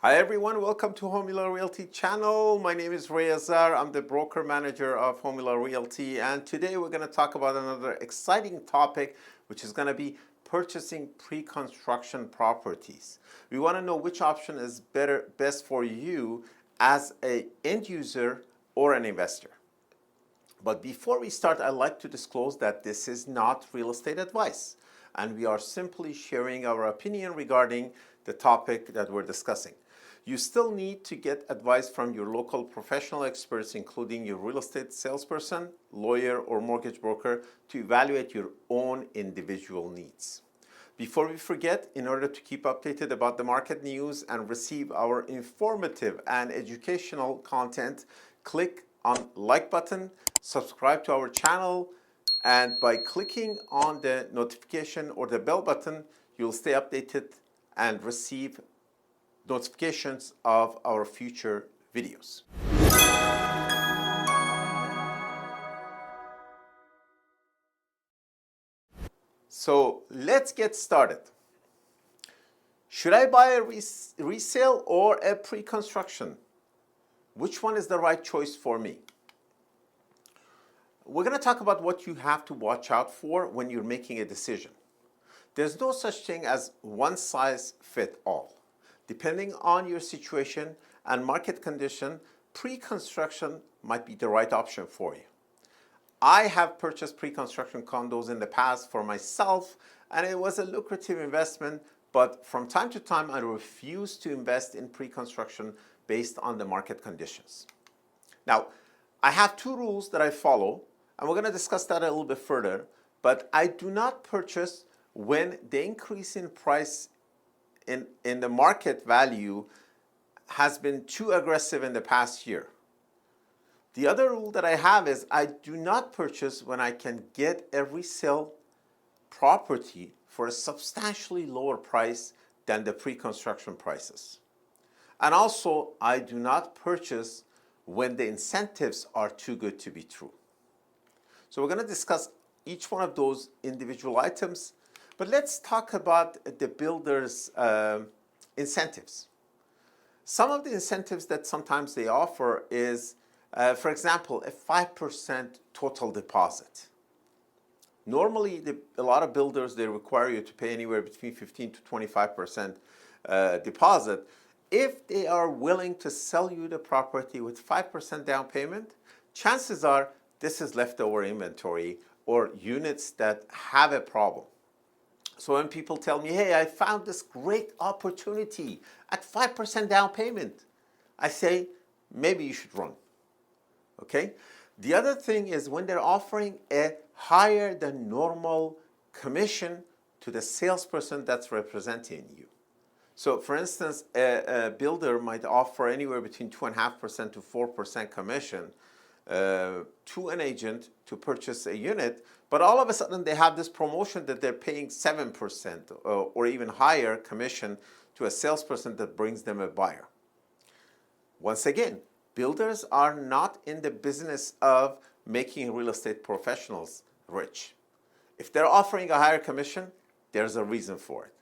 Hi everyone, welcome to Homula Realty channel. My name is Ray Azar. I'm the broker manager of Homula Realty, and today we're going to talk about another exciting topic, which is going to be purchasing pre-construction properties. We want to know which option is best for you as an end user or an investor. But before we start, I'd like to disclose that this is not real estate advice, and we are simply sharing our opinion regarding the topic that we're discussing. You still need to get advice from your local professional experts, including your real estate salesperson, lawyer, or mortgage broker, to evaluate your own individual needs. Before we forget, in order to keep updated about the market news and receive our informative and educational content, click on like button, subscribe to our channel, and by clicking on the notification or the bell button, you'll stay updated and receive notifications of our future videos. So let's get started. Should I buy a resale or a pre-construction? Which one is the right choice for me? We're going to talk about what you have to watch out for when you're making a decision. There's no such thing as one size fits all. Depending on your situation and market condition, pre-construction might be the right option for you. I have purchased pre-construction condos in the past for myself, and it was a lucrative investment, but from time to time I refuse to invest in pre-construction based on the market conditions. Now, I have two rules that I follow, and we're going to discuss that a little bit further, but I do not purchase when the increase in price in the market value has been too aggressive in the past year. The other rule that I have is I do not purchase when I can get a resale property for a substantially lower price than the pre-construction prices. And also, I do not purchase when the incentives are too good to be true. So we're going to discuss each one of those individual items. But let's talk about the builder's incentives. Some of the incentives that sometimes they offer is, for example, a 5% total deposit. Normally, a lot of builders, they require you to pay anywhere between 15 to 25% deposit. If they are willing to sell you the property with 5% down payment, chances are this is leftover inventory or units that have a problem. So when people tell me, hey, I found this great opportunity at 5% down payment, I say, maybe you should run, okay? The other thing is when they're offering a higher than normal commission to the salesperson that's representing you. So for instance, a builder might offer anywhere between 2.5% to 4% commission to an agent to purchase a unit, but all of a sudden they have this promotion that they're paying 7% or even higher commission to a salesperson that brings them a buyer. Once again, builders are not in the business of making real estate professionals rich. If they're offering a higher commission, there's a reason for it.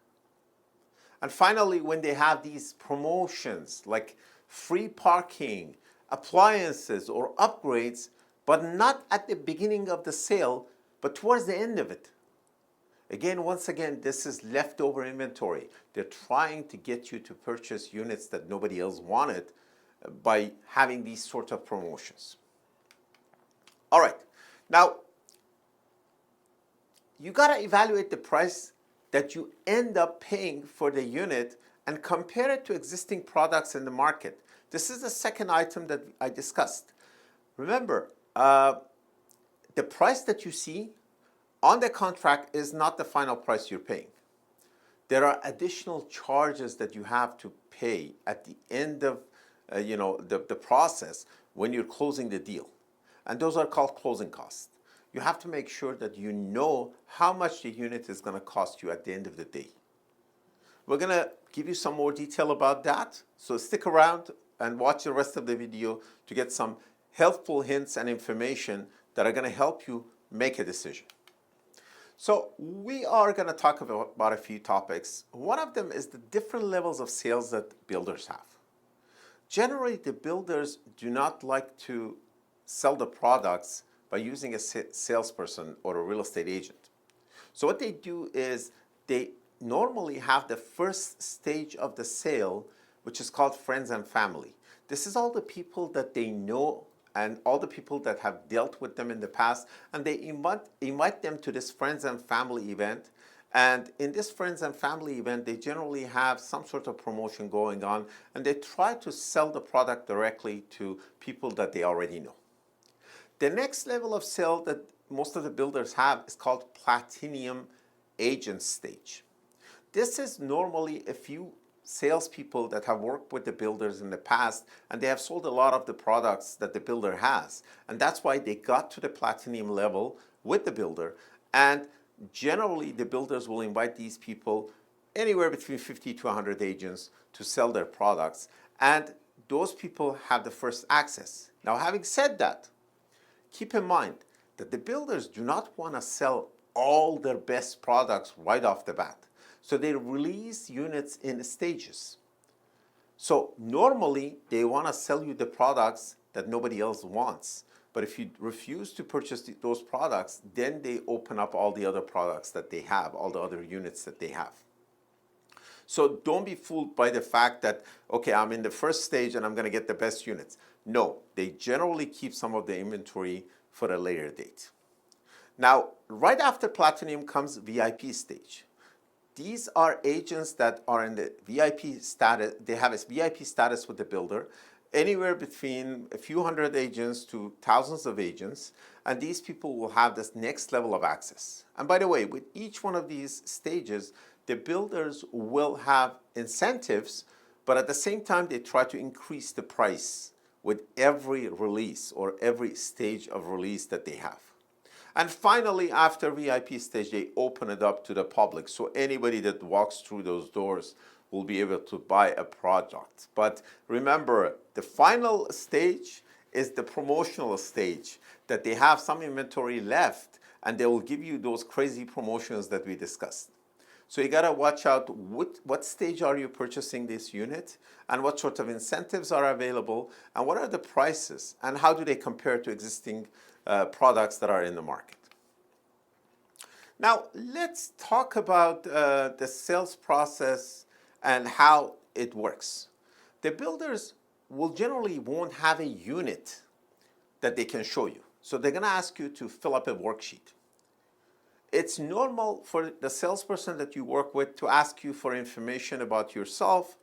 And finally, when they have these promotions like free parking, appliances, or upgrades, but not at the beginning of the sale, but towards the end of it. Again, once again, this is leftover inventory. They're trying to get you to purchase units that nobody else wanted by having these sorts of promotions. All right, now, you gotta evaluate the price that you end up paying for the unit and compare it to existing products in the market. This is the second item that I discussed. Remember, the price that you see on the contract is not the final price you're paying. There are additional charges that you have to pay at the end of the process when you're closing the deal. And those are called closing costs. You have to make sure that you know how much the unit is going to cost you at the end of the day. We're going to give you some more detail about that, so stick around and watch the rest of the video to get some helpful hints and information that are going to help you make a decision. So we are going to talk about a few topics. One of them is the different levels of sales that builders have. Generally, the builders do not like to sell the products by using a salesperson or a real estate agent. So what they do is they normally have the first stage of the sale, which is called friends and family. This is all the people that they know and all the people that have dealt with them in the past, and they invite them to this friends and family event. And in this friends and family event, they generally have some sort of promotion going on, and they try to sell the product directly to people that they already know. The next level of sale that most of the builders have is called platinum agent stage. This is normally a few salespeople that have worked with the builders in the past, and they have sold a lot of the products that the builder has. And that's why they got to the platinum level with the builder. And generally, the builders will invite these people, anywhere between 50 to 100 agents, to sell their products. And those people have the first access. Now, having said that, keep in mind that the builders do not want to sell all their best products right off the bat. So they release units in stages. So normally they want to sell you the products that nobody else wants. But if you refuse to purchase those products, then they open up all the other products that they have, all the other units that they have. So don't be fooled by the fact that, okay, I'm in the first stage and I'm going to get the best units. No, they generally keep some of the inventory for a later date. Now, right after platinum comes VIP stage. These are agents that are in the VIP status. They have a VIP status with the builder, anywhere between a few hundred agents to thousands of agents. And these people will have this next level of access. And by the way, with each one of these stages, the builders will have incentives, but at the same time, they try to increase the price with every release or every stage of release that they have. And finally, after VIP stage, they open it up to the public. So anybody that walks through those doors will be able to buy a product. But remember, the final stage is the promotional stage, that they have some inventory left and they will give you those crazy promotions that we discussed. So you gotta watch out what stage are you purchasing this unit and what sort of incentives are available and what are the prices and how do they compare to existing products that are in the market. Now, let's talk about the sales process and how it works. The builders will generally won't have a unit that they can show you. So they're going to ask you to fill up a worksheet. It's normal for the salesperson that you work with to ask you for information about yourself.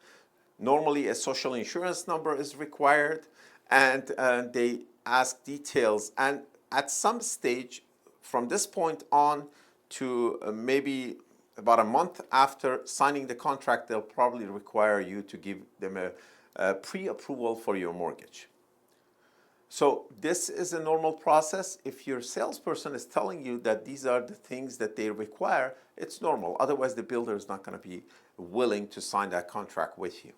Normally, a social insurance number is required, and they ask details. And at some stage, from this point on to maybe about a month after signing the contract, they'll probably require you to give them a pre-approval for your mortgage. So this is a normal process. If your salesperson is telling you that these are the things that they require, it's normal. Otherwise, the builder is not going to be willing to sign that contract with you.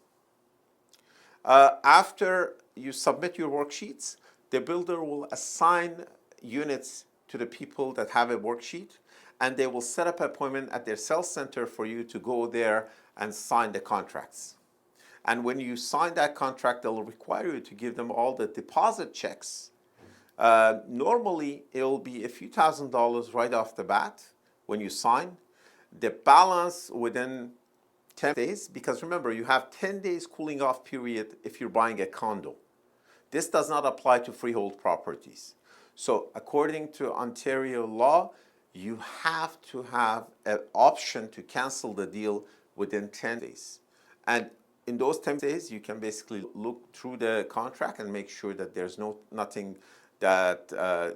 After you submit your worksheets, the builder will assign units to the people that have a worksheet, and they will set up an appointment at their sales center for you to go there and sign the contracts. And when you sign that contract, they'll require you to give them all the deposit checks. Normally, it will be a few $1,000s right off the bat when you sign. The balance within 10 days, because remember, you have 10 days cooling off period if you're buying a condo. This does not apply to freehold properties. So according to Ontario law, you have to have an option to cancel the deal within 10 days. And in those 10 days, you can basically look through the contract and make sure that there's nothing that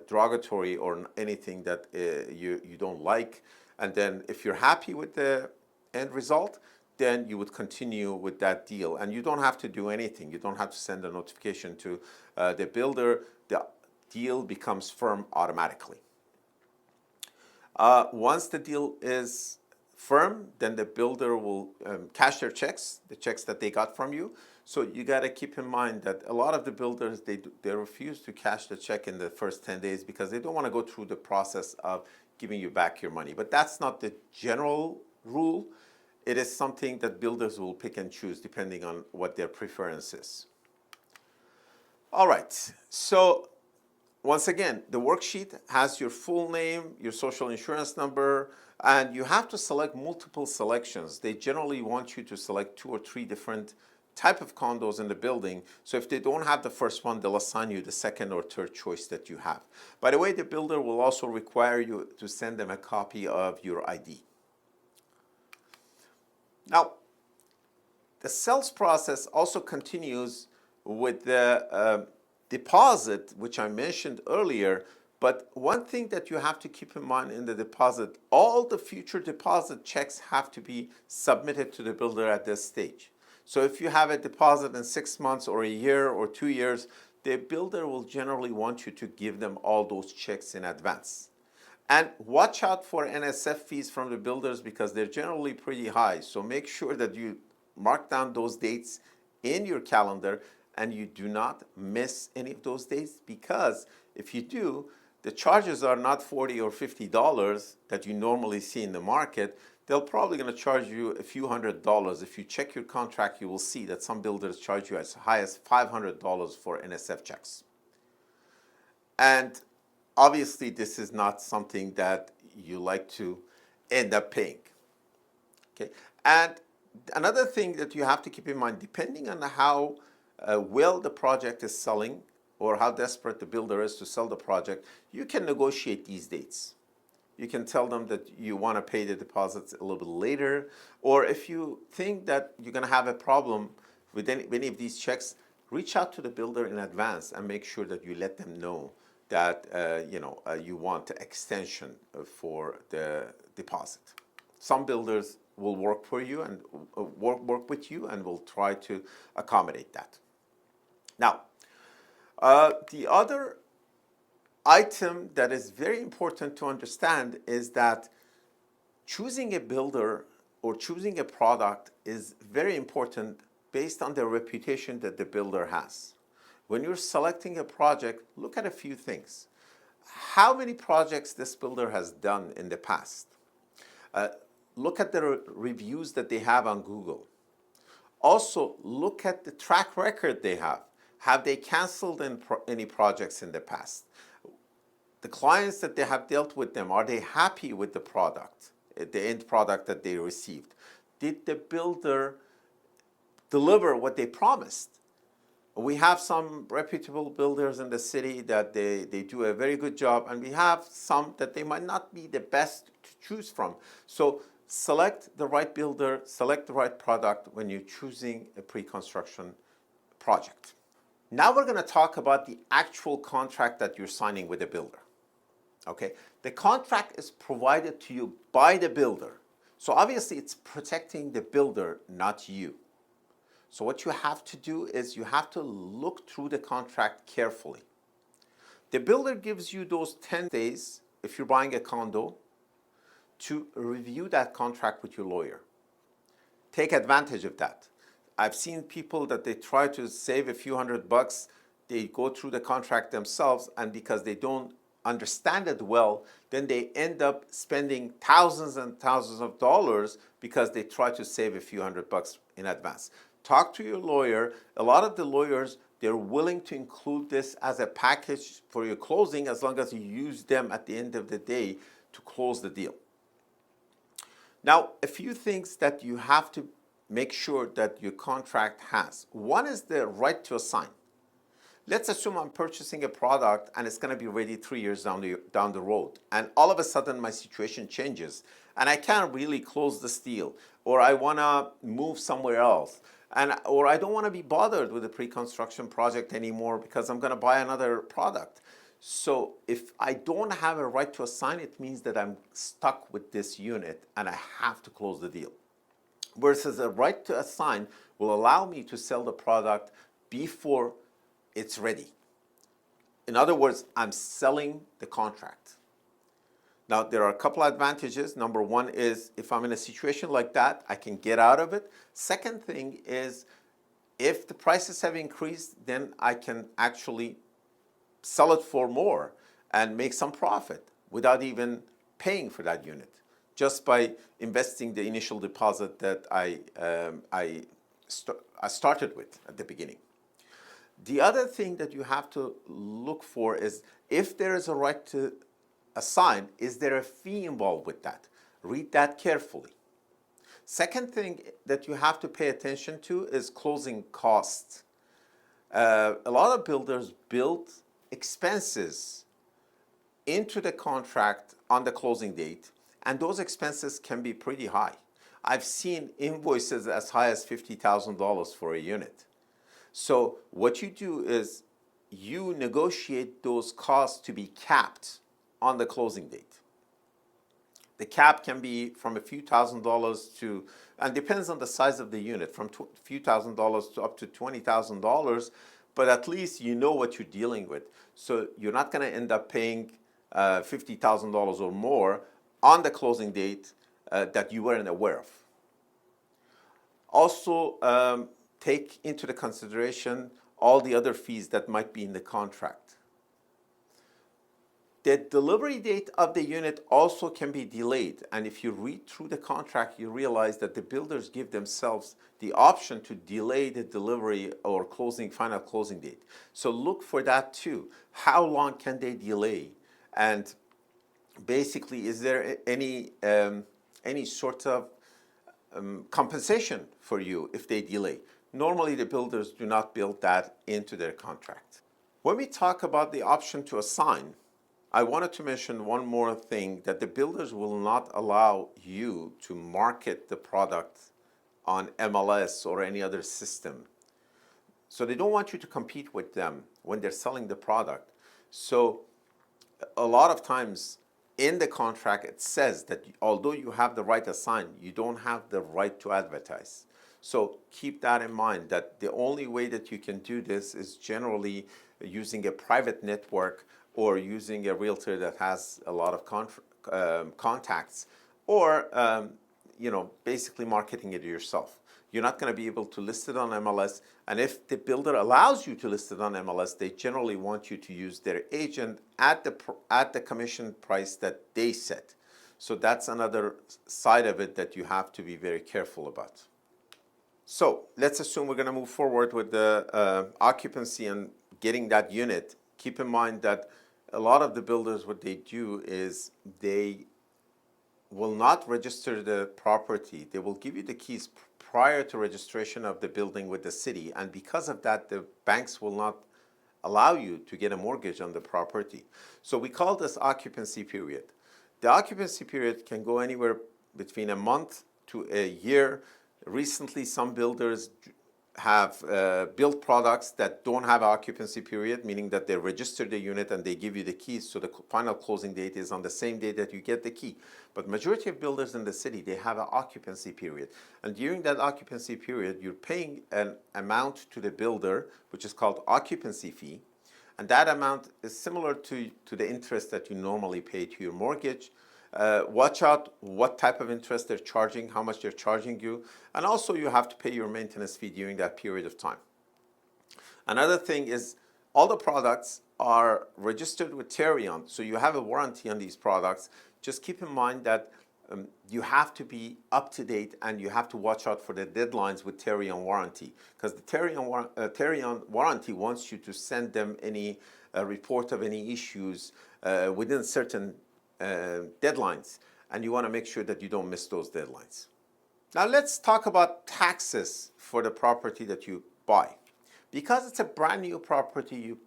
derogatory or anything that you don't like. And then if you're happy with the end result, then you would continue with that deal. And you don't have to do anything. You don't have to send a notification to the builder. The deal becomes firm automatically. Once the deal is firm, then the builder will cash their checks, the checks that they got from you. So you got to keep in mind that a lot of the builders, they refuse to cash the check in the first 10 days because they don't want to go through the process of giving you back your money. But that's not the general rule. It is something that builders will pick and choose depending on what their preference is. All right, so once again, the worksheet has your full name, your social insurance number, and you have to select multiple selections. They generally want you to select 2 or 3 different type of condos in the building. So if they don't have the first one, they'll assign you the second or third choice that you have. By the way, the builder will also require you to send them a copy of your ID. Now, the sales process also continues with the deposit, which I mentioned earlier. But one thing that you have to keep in mind in the deposit, all the future deposit checks have to be submitted to the builder at this stage. So if you have a deposit in 6 months or a year or 2 years, the builder will generally want you to give them all those checks in advance. And watch out for NSF fees from the builders because they're generally pretty high. So make sure that you mark down those dates in your calendar and you do not miss any of those dates, because if you do, the charges are not $40 or $50 that you normally see in the market. They're probably going to charge you a few $100s. If you check your contract, you will see that some builders charge you as high as $500 for NSF checks. And obviously, this is not something that you like to end up paying. Okay? And another thing that you have to keep in mind, depending on how well the project is selling or how desperate the builder is to sell the project, you can negotiate these dates. You can tell them that you want to pay the deposits a little bit later, or if you think that you're going to have a problem with any of these checks, reach out to the builder in advance and make sure that you let them know that you want the extension for the deposit. Some builders will work for you and work with you and will try to accommodate that. Now, the other item that is very important to understand is that choosing a builder or choosing a product is very important based on the reputation that the builder has. When you're selecting a project, look at a few things. How many projects this builder has done in the past? Look at the reviews that they have on Google. Also, look at the track record they have. Have they canceled any projects in the past? The clients that they have dealt with them, are they happy with the product, the end product that they received? Did the builder deliver what they promised? We have some reputable builders in the city that they do a very good job, and we have some that they might not be the best to choose from. So select the right builder, select the right product when you're choosing a pre-construction project. Now we're going to talk about the actual contract that you're signing with the builder. Okay, the contract is provided to you by the builder. So obviously it's protecting the builder, not you. So what you have to do is you have to look through the contract carefully. The builder gives you those 10 days, if you're buying a condo, to review that contract with your lawyer. Take advantage of that. I've seen people that they try to save a few $100, they go through the contract themselves, and because they don't understand it well, then they end up spending thousands and thousands of dollars because they try to save a few $100 in advance. Talk to your lawyer. A lot of the lawyers, they're willing to include this as a package for your closing as long as you use them at the end of the day to close the deal. Now, a few things that you have to make sure that your contract has. One is the right to assign. Let's assume I'm purchasing a product and it's going to be ready 3 years down the road. And all of a sudden my situation changes and I can't really close this deal, or I want to move somewhere else, or I don't want to be bothered with a pre-construction project anymore because I'm going to buy another product. So if I don't have a right to assign, it means that I'm stuck with this unit and I have to close the deal. Versus a right to assign will allow me to sell the product before it's ready. In other words, I'm selling the contract. Now, there are a couple advantages. Number one is if I'm in a situation like that, I can get out of it. Second thing is if the prices have increased, then I can actually sell it for more and make some profit without even paying for that unit just by investing the initial deposit that I started with at the beginning. The other thing that you have to look for is if there is a right to assign, is there a fee involved with that? Read that carefully. Second thing that you have to pay attention to is closing costs. A lot of builders build expenses into the contract on the closing date, and those expenses can be pretty high. I've seen invoices as high as $50,000 for a unit. So what you do is you negotiate those costs to be capped on the closing date. The cap can be from a few $1,000s to, and depends on the size of the unit, from a few $1,000s to up to $20,000, but at least you know what you're dealing with. So you're not going to end up paying $50,000 or more on the closing date that you weren't aware of. Also, take into the consideration all the other fees that might be in the contract. The delivery date of the unit also can be delayed, and if you read through the contract, you realize that the builders give themselves the option to delay the delivery or final closing date. So look for that too. How long can they delay? And basically, is there any sort of compensation for you if they delay? Normally, the builders do not build that into their contract. When we talk about the option to assign, I wanted to mention one more thing, that the builders will not allow you to market the product on MLS or any other system. So they don't want you to compete with them when they're selling the product. So a lot of times in the contract it says that although you have the right to assign, you don't have the right to advertise. So keep that in mind, that the only way that you can do this is generally using a private network or using a realtor that has a lot of contacts, or basically marketing it yourself. You're not going to be able to list it on MLS, and if the builder allows you to list it on MLS, they generally want you to use their agent at the commission price that they set. So that's another side of it that you have to be very careful about. So let's assume we're going to move forward with the occupancy and getting that unit. Keep in mind that a lot of the builders, what they do is they will not register the property. They will give you the keys prior to registration of the building with the city, and because of that, the banks will not allow you to get a mortgage on the property. So we call this occupancy period. The occupancy period can go anywhere between a month to a year. Recently, some builders have built products that don't have occupancy period, meaning that they register the unit and they give you the keys, so the final closing date is on the same day that you get the key. But majority of builders in the city, they have an occupancy period. And during that occupancy period, you're paying an amount to the builder, which is called occupancy fee. And that amount is similar to the interest that you normally pay to your mortgage. Watch out what type of interest they're charging, how much they're charging you, and also you have to pay your maintenance fee during that period of time. Another thing is all the products are registered with Terion, so you have a warranty on these products. Just keep in mind that you have to be up to date and you have to watch out for the deadlines with Terion warranty, because the Terion warranty wants you to send them any report of any issues within certain deadlines, and you want to make sure that you don't miss those deadlines. Now let's talk about taxes for the property that you buy. Because it's a brand new property, you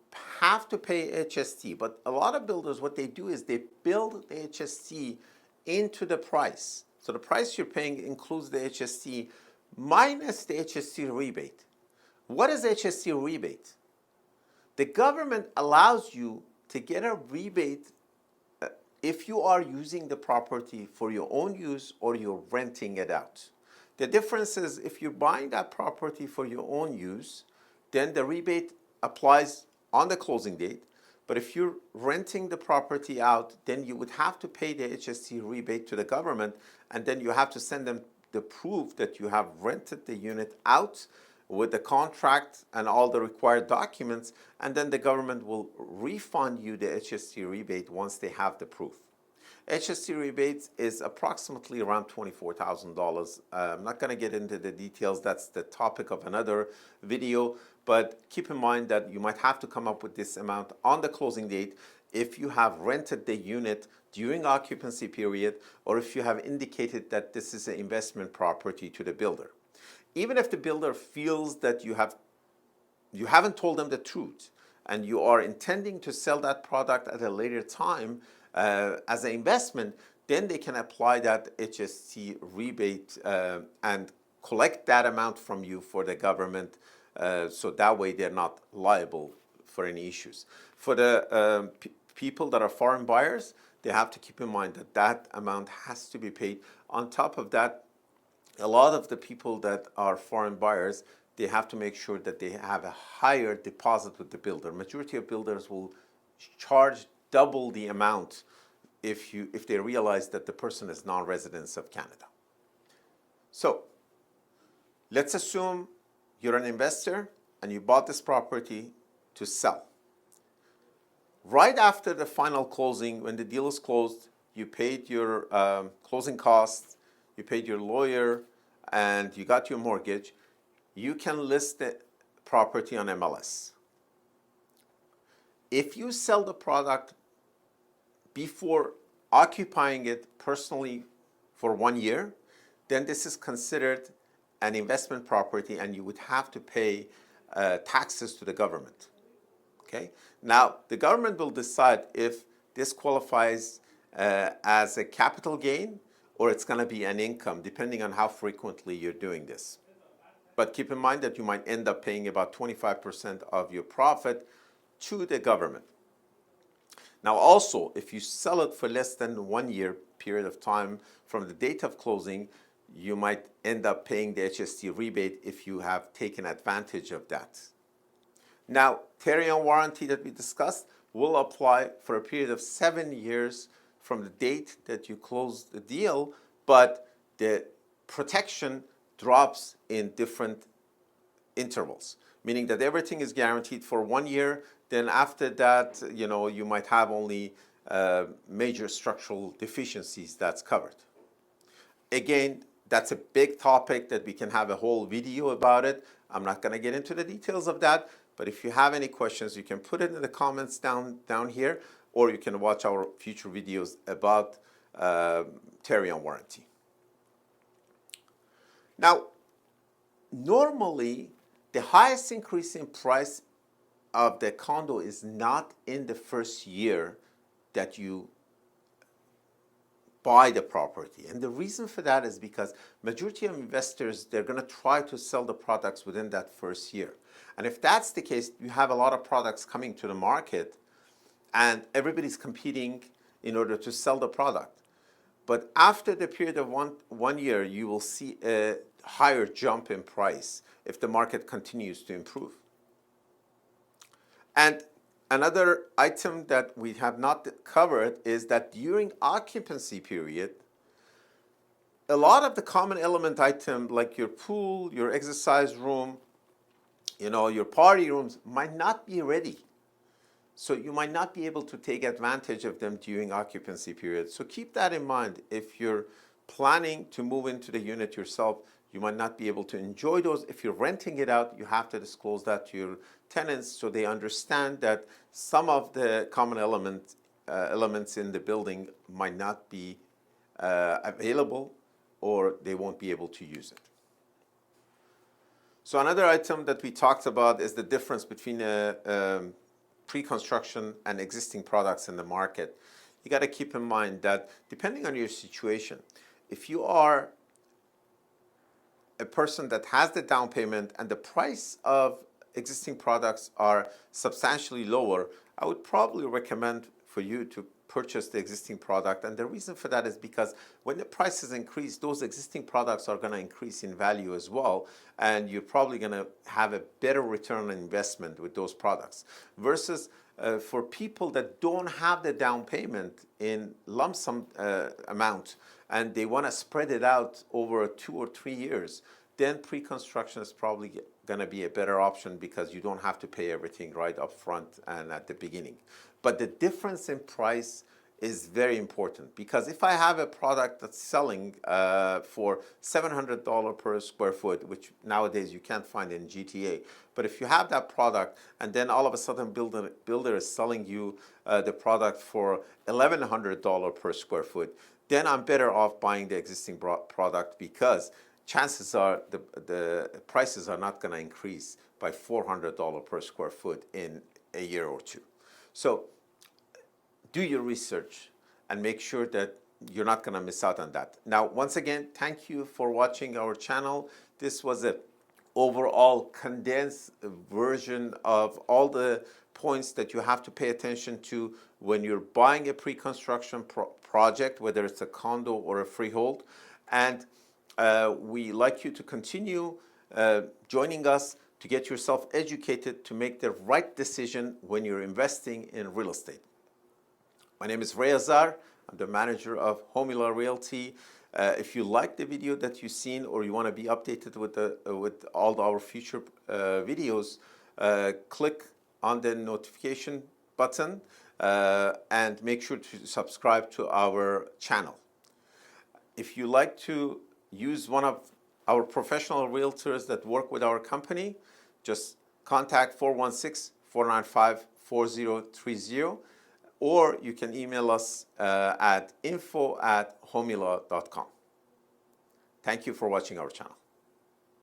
have to pay HST, but a lot of builders, what they do is they build the HST into the price. So the price you're paying includes the HST minus the HST rebate. What is HST rebate? The government allows you to get a rebate if you are using the property for your own use or you're renting it out. The difference is if you're buying that property for your own use, then the rebate applies on the closing date. But if you're renting the property out, then you would have to pay the HST rebate to the government, and then you have to send them the proof that you have rented the unit out with the contract and all the required documents, and then the government will refund you the HST rebate once they have the proof. HST rebates is approximately around $24,000. I'm not going to get into the details. That's the topic of another video. But keep in mind that you might have to come up with this amount on the closing date if you have rented the unit during occupancy period, or if you have indicated that this is an investment property to the builder. Even if the builder feels that you haven't told them the truth and you are intending to sell that product at a later time as an investment, then they can apply that HST rebate and collect that amount from you for the government, so that way they're not liable for any issues. For the people that are foreign buyers, they have to keep in mind that that amount has to be paid. On top of that, a lot of the people that are foreign buyers, they have to make sure that they have a higher deposit with the builder. Majority of builders will charge double the amount if they realize that the person is non-resident of Canada. So let's assume you're an investor and you bought this property to sell. Right after the final closing, when the deal is closed, you paid your closing costs, you paid your lawyer, and you got your mortgage, you can list the property on MLS. If you sell the product before occupying it personally for 1 year, then this is considered an investment property and you would have to pay taxes to the government. Okay? Now, the government will decide if this qualifies as a capital gain or it's going to be an income, depending on how frequently you're doing this. But keep in mind that you might end up paying about 25% of your profit to the government. Now also, if you sell it for less than 1 year period of time from the date of closing, you might end up paying the HST rebate if you have taken advantage of that. Now, Tarion warranty that we discussed will apply for a period of 7 years from the date that you close the deal, but the protection drops in different intervals, meaning that everything is guaranteed for 1 year. Then after that, you might have only major structural deficiencies that's covered. Again, that's a big topic that we can have a whole video about it. I'm not going to get into the details of that, but if you have any questions, you can put it in the comments down here, or you can watch our future videos about Tarion warranty. Now, normally, the highest increase in price of the condo is not in the first year that you buy the property. And the reason for that is because majority of investors, they're going to try to sell the products within that first year. And if that's the case, you have a lot of products coming to the market and everybody's competing in order to sell the product. But after the period of one year, you will see a higher jump in price if the market continues to improve. And another item that we have not covered is that during occupancy period, a lot of the common element item like your pool, your exercise room, your party rooms might not be ready. So you might not be able to take advantage of them during occupancy period. So keep that in mind. If you're planning to move into the unit yourself, you might not be able to enjoy those. If you're renting it out, you have to disclose that to your tenants so they understand that some of the common elements in the building might not be available or they won't be able to use it. So another item that we talked about is the difference between pre-construction and existing products in the market. You got to keep in mind that depending on your situation, if you are a person that has the down payment and the price of existing products are substantially lower, I would probably recommend for you to purchase the existing product. And the reason for that is because when the prices increase, those existing products are going to increase in value as well. And you're probably going to have a better return on investment with those products. Versus for people that don't have the down payment in lump sum amount and they want to spread it out over 2 or 3 years, then pre-construction is probably going to be a better option because you don't have to pay everything right up front and at the beginning. But the difference in price is very important, because if I have a product that's selling for $700 per square foot, which nowadays you can't find in GTA, but if you have that product and then all of a sudden builder is selling you the product for $1,100 per square foot, then I'm better off buying the existing product, because chances are the prices are not going to increase by $400 per square foot in a year or two. So do your research and make sure that you're not going to miss out on that. Now, once again, thank you for watching our channel. This was an overall condensed version of all the points that you have to pay attention to when you're buying a pre-construction project, whether it's a condo or a freehold. And we like you to continue joining us to get yourself educated to make the right decision when you're investing in real estate. My name is Ray Azar. I'm the manager of Homila Realty. If you like the video that you've seen, or you want to be updated with all our future videos, click on the notification button and make sure to subscribe to our channel. If you like to use one of our professional realtors that work with our company, just contact 416-495-4030. Or you can email us at info@homila.com. Thank you for watching our channel.